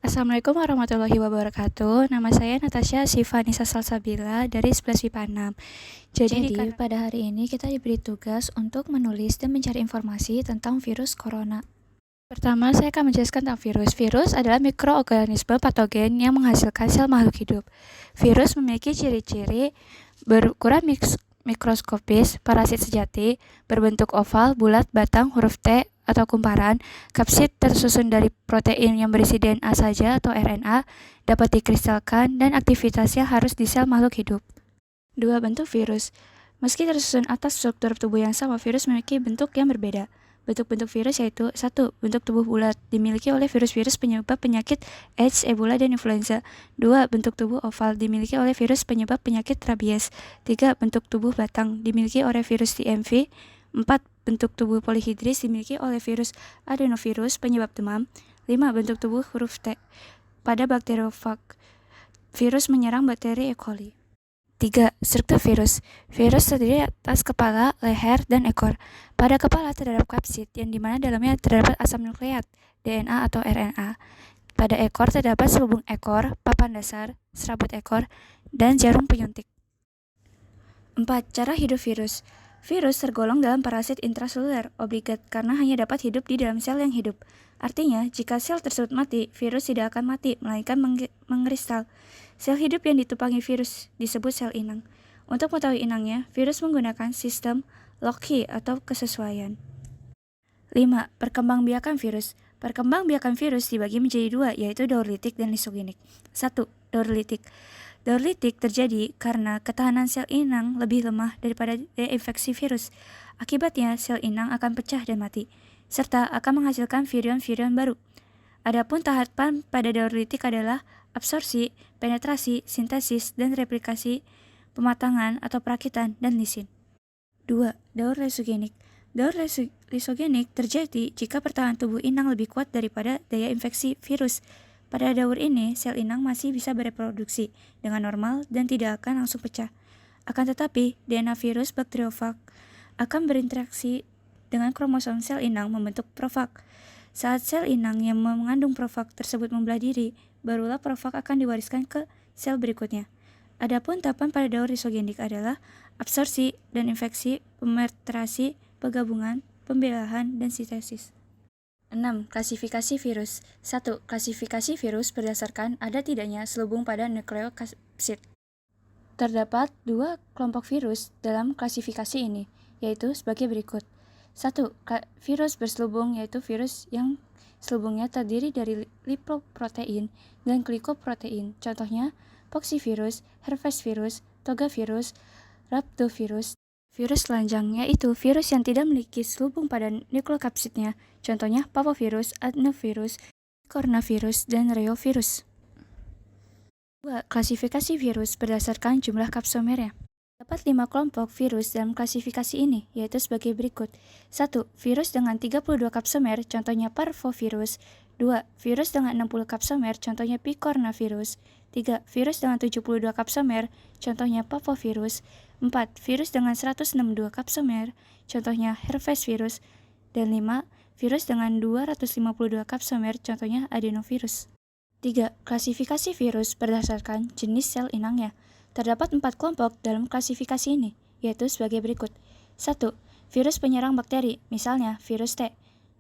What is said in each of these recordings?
Assalamualaikum warahmatullahi wabarakatuh. Nama saya Natasha Sivanisa Salsabila dari 11 MIPA 6. Jadi pada hari ini kita diberi tugas untuk menulis dan mencari informasi tentang virus corona. Pertama, saya akan menjelaskan tentang virus. Virus adalah mikroorganisme patogen yang menghasilkan sel makhluk hidup. Virus memiliki ciri-ciri berukuran mikroskopis, parasit sejati, berbentuk oval, bulat, batang, huruf T atau kumparan, kapsid tersusun dari protein yang berisi DNA saja atau RNA, dapat dikristalkan, dan aktivitasnya harus di sel makhluk hidup. 2. Bentuk virus. Meski tersusun atas struktur tubuh yang sama, virus memiliki bentuk yang berbeda. Bentuk-bentuk virus yaitu 1. Bentuk tubuh bulat, dimiliki oleh virus-virus penyebab penyakit AIDS, Ebola, dan influenza. 2. Bentuk tubuh oval, dimiliki oleh virus penyebab penyakit rabies. 3. Bentuk tubuh batang, dimiliki oleh virus TMV. 4. Bentuk tubuh polihidris, dimiliki oleh virus adenovirus penyebab demam. 5. Bentuk tubuh huruf T, pada bakteriofag. Virus menyerang bakteri E. coli. 3. Struktur virus. Virus terdiri atas kepala, leher, dan ekor. Pada kepala terdapat kapsid, yang dimana dalamnya terdapat asam nukleat, DNA atau RNA. Pada ekor terdapat selubung ekor, papan dasar, serabut ekor, dan jarum penyuntik. 4. Cara hidup virus. Virus tergolong dalam parasit intraseluler obligat karena hanya dapat hidup di dalam sel yang hidup. Artinya, jika sel tersebut mati, virus tidak akan mati, melainkan mengkristal. Sel hidup yang ditupangi virus disebut sel inang. Untuk mengetahui inangnya, virus menggunakan sistem Loci atau kesesuaian. 5. Perkembangbiakan virus. Perkembangbiakan virus dibagi menjadi dua, yaitu daur litik dan lisogenik. 1. Daur litik. Daur litik terjadi karena ketahanan sel inang lebih lemah daripada daya infeksi virus. Akibatnya, sel inang akan pecah dan mati, serta akan menghasilkan virion-virion baru. Adapun tahapan pada daur litik adalah absorpsi, penetrasi, sintesis, dan replikasi, pematangan atau perakitan, dan lisin. 2. Daur lisogenik. Daur lisogenik terjadi jika pertahanan tubuh inang lebih kuat daripada daya infeksi virus. Pada daur ini, sel inang masih bisa bereproduksi dengan normal dan tidak akan langsung pecah. Akan tetapi, DNA virus bakteriofag akan berinteraksi dengan kromosom sel inang membentuk profag. Saat sel inang yang mengandung profag tersebut membelah diri, barulah profag akan diwariskan ke sel berikutnya. Adapun tahapan pada daur lisogenik adalah absorpsi dan infeksi, penetrasi, penggabungan, pembelahan, dan sintesis. 6. Klasifikasi virus. 1. Klasifikasi virus berdasarkan ada tidaknya selubung pada nukleokapsid. Terdapat dua kelompok virus dalam klasifikasi ini, yaitu sebagai berikut. 1. Virus berselubung, yaitu virus yang selubungnya terdiri dari lipoprotein dan glikoprotein. Contohnya, poxivirus, herpesvirus, togavirus, rhabdovirus. Virus telanjang yaitu virus yang tidak memiliki selubung pada nukleokapsidnya. Contohnya papavirus, adenovirus, coronavirus, dan reovirus. 2. Klasifikasi virus berdasarkan jumlah kapsomernya. Terdapat 5 kelompok virus dalam klasifikasi ini, yaitu sebagai berikut. 1. Virus dengan 32 kapsomer, contohnya parvovirus. 2. Virus dengan 60 kapsomer, contohnya picornavirus. 3. Virus dengan 72 kapsomer, contohnya papavirus. 4. Virus dengan 162 kapsomer, contohnya herpesvirus. Dan 5. Virus dengan 252 kapsomer, contohnya adenovirus. 3. Klasifikasi virus berdasarkan jenis sel inangnya. Terdapat 4 kelompok dalam klasifikasi ini, yaitu sebagai berikut. 1. Virus penyerang bakteri, misalnya virus T.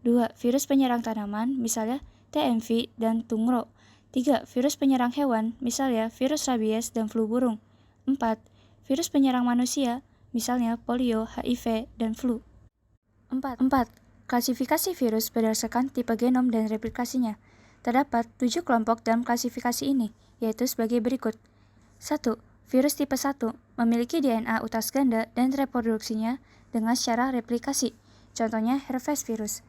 2. Virus penyerang tanaman, misalnya TMV dan tungro. 3. Virus penyerang hewan, misalnya virus rabies dan flu burung. 4. Virus penyerang manusia, misalnya polio, HIV, dan flu. 4. Klasifikasi virus berdasarkan tipe genom dan replikasinya. Terdapat 7 kelompok dalam klasifikasi ini, yaitu sebagai berikut. 1. Virus tipe 1 memiliki DNA utas ganda dan reproduksinya dengan secara replikasi. Contohnya herpesvirus.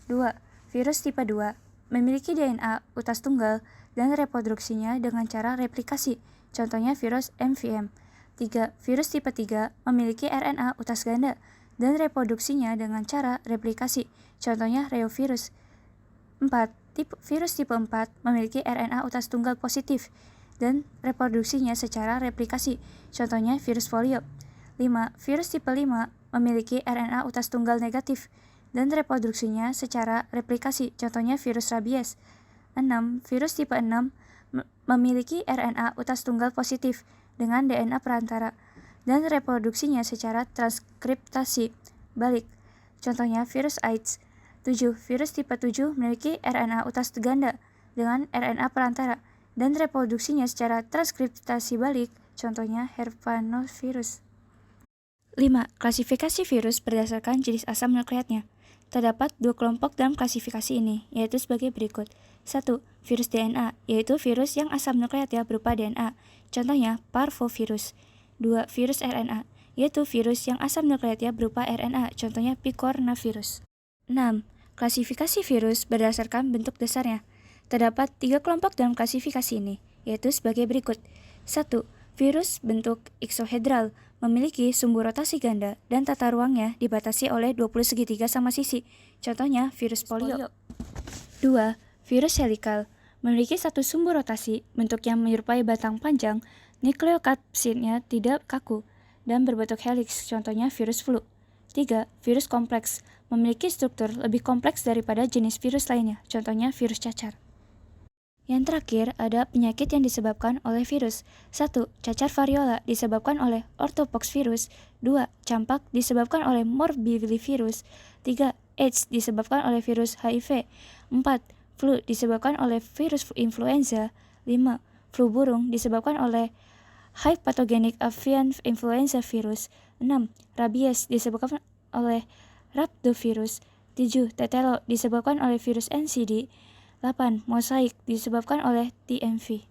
2. Virus tipe 2 memiliki DNA utas tunggal dan reproduksinya dengan cara replikasi. Contohnya virus MVM. 3. Virus tipe 3 memiliki RNA utas ganda dan reproduksinya dengan cara replikasi. Contohnya reovirus. 4. Virus tipe 4 memiliki RNA utas tunggal positif dan reproduksinya secara replikasi. Contohnya virus polio. 5. Virus tipe 5 memiliki RNA utas tunggal negatif dan reproduksinya secara replikasi. Contohnya virus rabies. 6. Virus tipe 6 memiliki RNA utas tunggal positif dengan DNA perantara dan reproduksinya secara transkriptasi balik. Contohnya virus AIDS. 7. Virus tipe 7 memiliki RNA utas ganda dengan RNA perantara dan reproduksinya secara transkriptasi balik. Contohnya herpanovirus. 5. Klasifikasi virus berdasarkan jenis asam nukleatnya. Terdapat 2 kelompok dalam klasifikasi ini, yaitu sebagai berikut. 1. Virus DNA, yaitu virus yang asam nukleatnya berupa DNA. Contohnya parvovirus. 2. Virus RNA, yaitu virus yang asam nukleatnya berupa RNA. Contohnya picornavirus. 6. Klasifikasi virus berdasarkan bentuk dasarnya. Terdapat 3 kelompok dalam klasifikasi ini, yaitu sebagai berikut. 1. Virus bentuk iksohedral, memiliki sumbu rotasi ganda dan tata ruangnya dibatasi oleh 20 segitiga sama sisi. Contohnya virus polio. 2. Virus helikal, memiliki satu sumbu rotasi, bentuk yang menyerupai batang panjang, nukleokapsidnya tidak kaku, dan berbentuk heliks. Contohnya virus flu. 3. Virus kompleks, memiliki struktur lebih kompleks daripada jenis virus lainnya. Contohnya virus cacar. Yang terakhir, ada penyakit yang disebabkan oleh virus. 1. Cacar variola disebabkan oleh orthopoxvirus. 2. Campak disebabkan oleh morbillivirus. 3. AIDS disebabkan oleh virus HIV. 4. Flu disebabkan oleh virus influenza. 5. Flu burung disebabkan oleh Hive Pathogenic Avian Influenza virus. 6. Rabies disebabkan oleh rhabdovirus. 7. Tetelo disebabkan oleh virus NCD. 8. Mosaik disebabkan oleh TMV.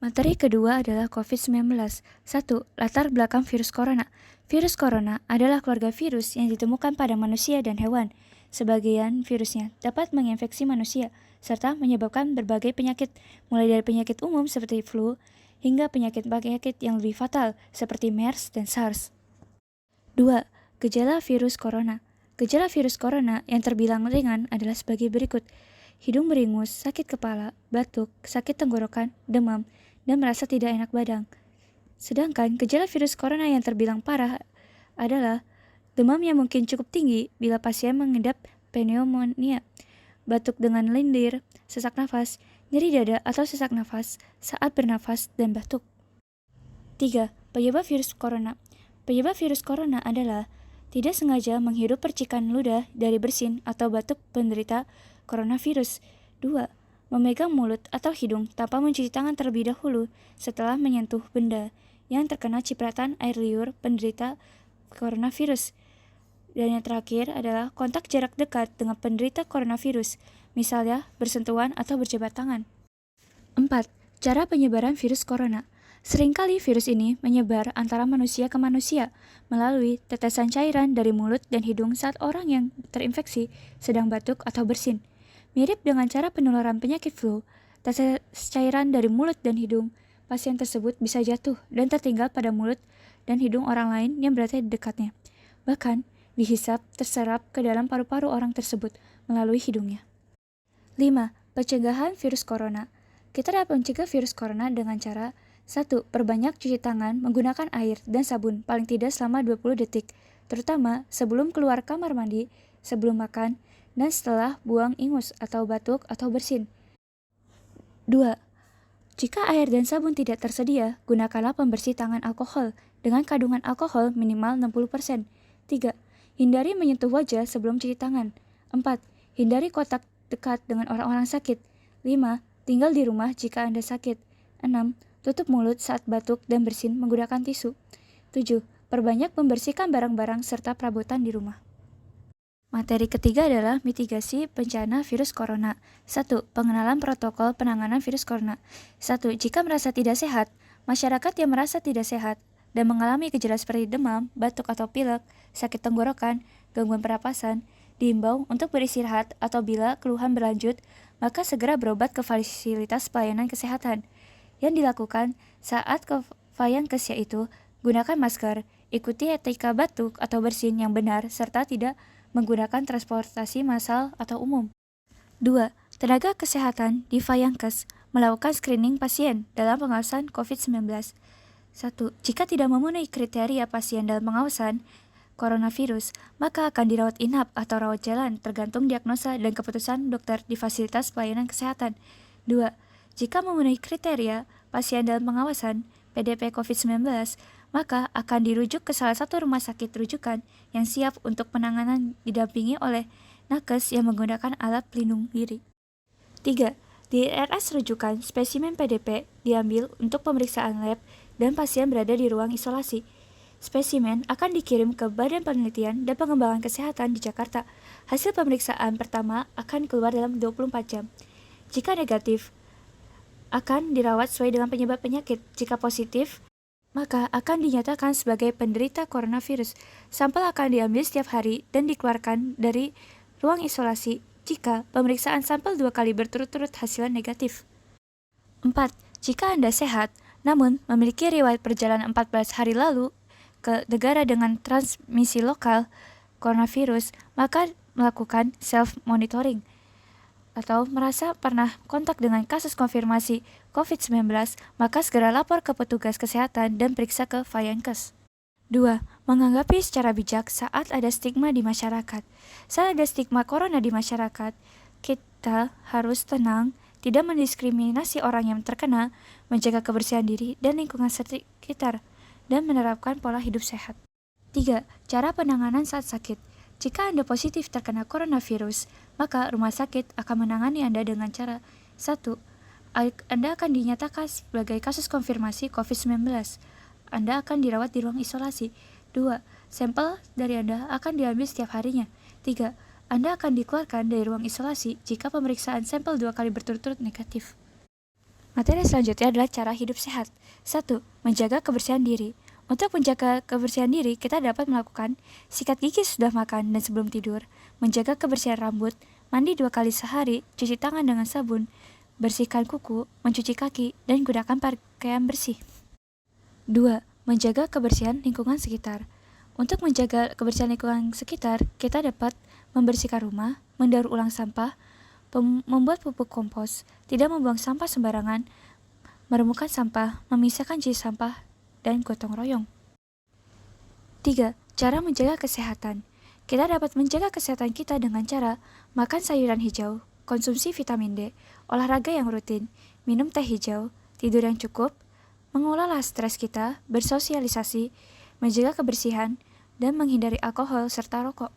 Materi kedua adalah COVID-19. 1. Latar belakang virus corona. Virus corona adalah keluarga virus yang ditemukan pada manusia dan hewan. Sebagian virusnya dapat menginfeksi manusia, serta menyebabkan berbagai penyakit, mulai dari penyakit umum seperti flu, hingga penyakit-penyakit yang lebih fatal seperti MERS dan SARS. 2. Gejala virus corona. Gejala virus corona yang terbilang ringan adalah sebagai berikut. Hidung beringus, sakit kepala, batuk, sakit tenggorokan, demam, dan merasa tidak enak badan. Sedangkan gejala virus corona yang terbilang parah adalah demam yang mungkin cukup tinggi bila pasien mengidap pneumonia, batuk dengan lendir, sesak nafas, nyeri dada atau sesak nafas saat bernafas, dan batuk. 3. Penyebab virus corona. Penyebab virus corona adalah tidak sengaja menghirup percikan ludah dari bersin atau batuk penderita coronavirus. 2. Memegang mulut atau hidung tanpa mencuci tangan terlebih dahulu setelah menyentuh benda yang terkena cipratan air liur penderita coronavirus. Dan yang terakhir adalah kontak jarak dekat dengan penderita coronavirus, misalnya bersentuhan atau berjabat tangan. 4. Cara penyebaran virus corona. Seringkali virus ini menyebar antara manusia ke manusia melalui tetesan cairan dari mulut dan hidung saat orang yang terinfeksi sedang batuk atau bersin. Mirip dengan cara penularan penyakit flu, tetes cairan dari mulut dan hidung pasien tersebut bisa jatuh dan tertinggal pada mulut dan hidung orang lain yang berada di dekatnya. Bahkan, dihisap terserap ke dalam paru-paru orang tersebut melalui hidungnya. 5. Pencegahan virus corona. Kita dapat mencegah virus corona dengan cara 1. Perbanyak cuci tangan menggunakan air dan sabun paling tidak selama 20 detik, terutama sebelum keluar kamar mandi, sebelum makan, dan setelah buang ingus atau batuk atau bersin. 2. Jika air dan sabun tidak tersedia, gunakanlah pembersih tangan alkohol dengan kandungan alkohol minimal 60%. 3. Hindari menyentuh wajah sebelum cuci tangan. 4. Hindari kontak dekat dengan orang-orang sakit. 5. Tinggal di rumah jika Anda sakit. 6. Tutup mulut saat batuk dan bersin menggunakan tisu. 7. Perbanyak membersihkan barang-barang serta perabotan di rumah. Materi ketiga adalah mitigasi bencana virus corona. 1. Pengenalan protokol penanganan virus corona. 1. Jika merasa tidak sehat, masyarakat yang merasa tidak sehat dan mengalami gejala seperti demam, batuk atau pilek, sakit tenggorokan, gangguan pernapasan, diimbau untuk beristirahat atau bila keluhan berlanjut, maka segera berobat ke fasilitas pelayanan kesehatan. Yang dilakukan saat ke Vayankes yaitu gunakan masker, ikuti etika batuk atau bersin yang benar, serta tidak menggunakan transportasi massal atau umum. 2. Tenaga kesehatan di Vayankes melakukan screening pasien dalam pengawasan COVID-19. 1. Jika tidak memenuhi kriteria pasien dalam pengawasan coronavirus, maka akan dirawat inap atau rawat jalan tergantung diagnosa dan keputusan dokter di fasilitas pelayanan kesehatan. 2. Jika memenuhi kriteria pasien dalam pengawasan PDP COVID-19, maka akan dirujuk ke salah satu rumah sakit rujukan yang siap untuk penanganan didampingi oleh nakes yang menggunakan alat pelindung diri. 3. Di RS rujukan, spesimen PDP diambil untuk pemeriksaan lab dan pasien berada di ruang isolasi. Spesimen akan dikirim ke Badan Penelitian dan Pengembangan Kesehatan di Jakarta. Hasil pemeriksaan pertama akan keluar dalam 24 jam. Jika negatif, akan dirawat sesuai dengan penyebab penyakit. Jika positif, maka akan dinyatakan sebagai penderita coronavirus. Sampel akan diambil setiap hari dan dikeluarkan dari ruang isolasi jika pemeriksaan sampel 2 kali berturut-turut hasilnya negatif. 4. Jika Anda sehat, namun memiliki riwayat perjalanan 14 hari lalu ke negara dengan transmisi lokal coronavirus, maka melakukan self-monitoring atau merasa pernah kontak dengan kasus konfirmasi COVID-19, maka segera lapor ke petugas kesehatan dan periksa ke Vayankes. 2. Menganggapi secara bijak saat ada stigma di masyarakat. Saat ada stigma corona di masyarakat, kita harus tenang, tidak mendiskriminasi orang yang terkena, menjaga kebersihan diri dan lingkungan sekitar, dan menerapkan pola hidup sehat. 3. Cara penanganan saat sakit. Jika Anda positif terkena coronavirus, maka rumah sakit akan menangani Anda dengan cara 1. Anda akan dinyatakan sebagai kasus konfirmasi COVID-19. Anda akan dirawat di ruang isolasi. 2. Sampel dari Anda akan diambil setiap harinya. 3. Anda akan dikeluarkan dari ruang isolasi jika pemeriksaan sampel 2 kali berturut-turut negatif. Materi selanjutnya adalah cara hidup sehat. 1. Menjaga kebersihan diri. Untuk menjaga kebersihan diri, kita dapat melakukan sikat gigi sesudah makan dan sebelum tidur, menjaga kebersihan rambut, mandi 2 kali sehari, cuci tangan dengan sabun, bersihkan kuku, mencuci kaki, dan gunakan pakaian bersih. 2. Menjaga kebersihan lingkungan sekitar. Untuk menjaga kebersihan lingkungan sekitar, kita dapat membersihkan rumah, mendaur ulang sampah, membuat pupuk kompos, tidak membuang sampah sembarangan, meremukan sampah, memisahkan jenis sampah, dan gotong royong. 3. Cara menjaga kesehatan. Kita dapat menjaga kesehatan kita dengan cara makan sayuran hijau, konsumsi vitamin D, olahraga yang rutin, minum teh hijau, tidur yang cukup, mengelola stres kita, bersosialisasi, menjaga kebersihan, dan menghindari alkohol serta rokok.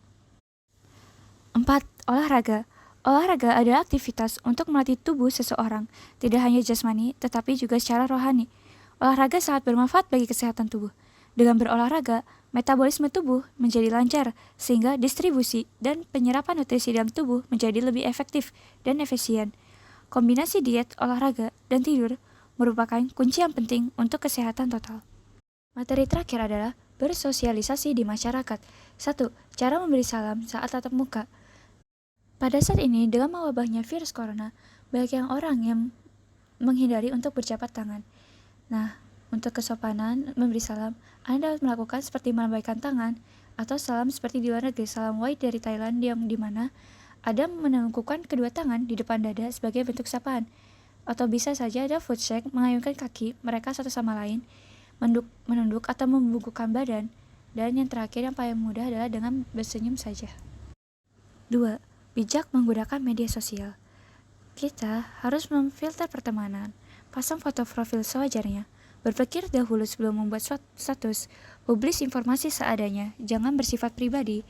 4. Olahraga. Olahraga adalah aktivitas untuk melatih tubuh seseorang, tidak hanya jasmani, tetapi juga secara rohani. Olahraga sangat bermanfaat bagi kesehatan tubuh. Dengan berolahraga, metabolisme tubuh menjadi lancar, sehingga distribusi dan penyerapan nutrisi dalam tubuh menjadi lebih efektif dan efisien. Kombinasi diet, olahraga, dan tidur merupakan kunci yang penting untuk kesehatan total. Materi terakhir adalah bersosialisasi di masyarakat. 1. Cara memberi salam saat tatap muka. Pada saat ini, dengan mewabahnya virus corona, banyak orang yang menghindari untuk berjabat tangan. Nah, untuk kesopanan memberi salam, Anda dapat melakukan seperti melambaikan tangan, atau salam seperti di luar negeri, salam white dari Thailand, yang dimana Anda menengkukkan kedua tangan di depan dada sebagai bentuk sapaan. Atau bisa saja ada foot shake, mengayunkan kaki mereka satu sama lain, menunduk atau membungkukkan badan, dan yang terakhir yang paling mudah adalah dengan bersenyum saja. 2. Bijak menggunakan media sosial. Kita harus memfilter pertemanan, pasang foto profil sewajarnya, berpikir dahulu sebelum membuat status, publis informasi seadanya, jangan bersifat pribadi,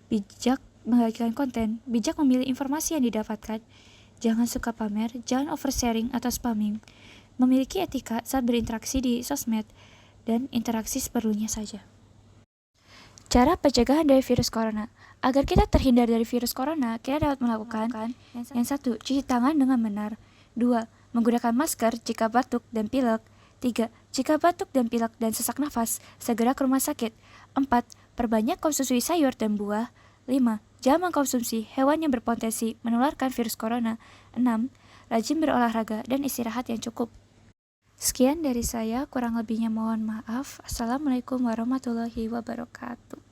bijak membagikan konten, bijak memilih informasi yang didapatkan, jangan suka pamer, jangan oversharing atau spamming, memiliki etika saat berinteraksi di sosmed, dan interaksi seperlunya saja. Cara pencegahan dari virus corona. Agar kita terhindar dari virus corona, kita dapat melakukan yang 1. Cuci tangan dengan benar. 2. Menggunakan masker jika batuk dan pilek. 3. Jika batuk dan pilek dan sesak nafas, segera ke rumah sakit. 4. Perbanyak konsumsi sayur dan buah. 5. Jangan mengkonsumsi hewan yang berpotensi menularkan virus corona. 6. Rajin berolahraga dan istirahat yang cukup. Sekian dari saya, kurang lebihnya mohon maaf. Assalamualaikum warahmatullahi wabarakatuh.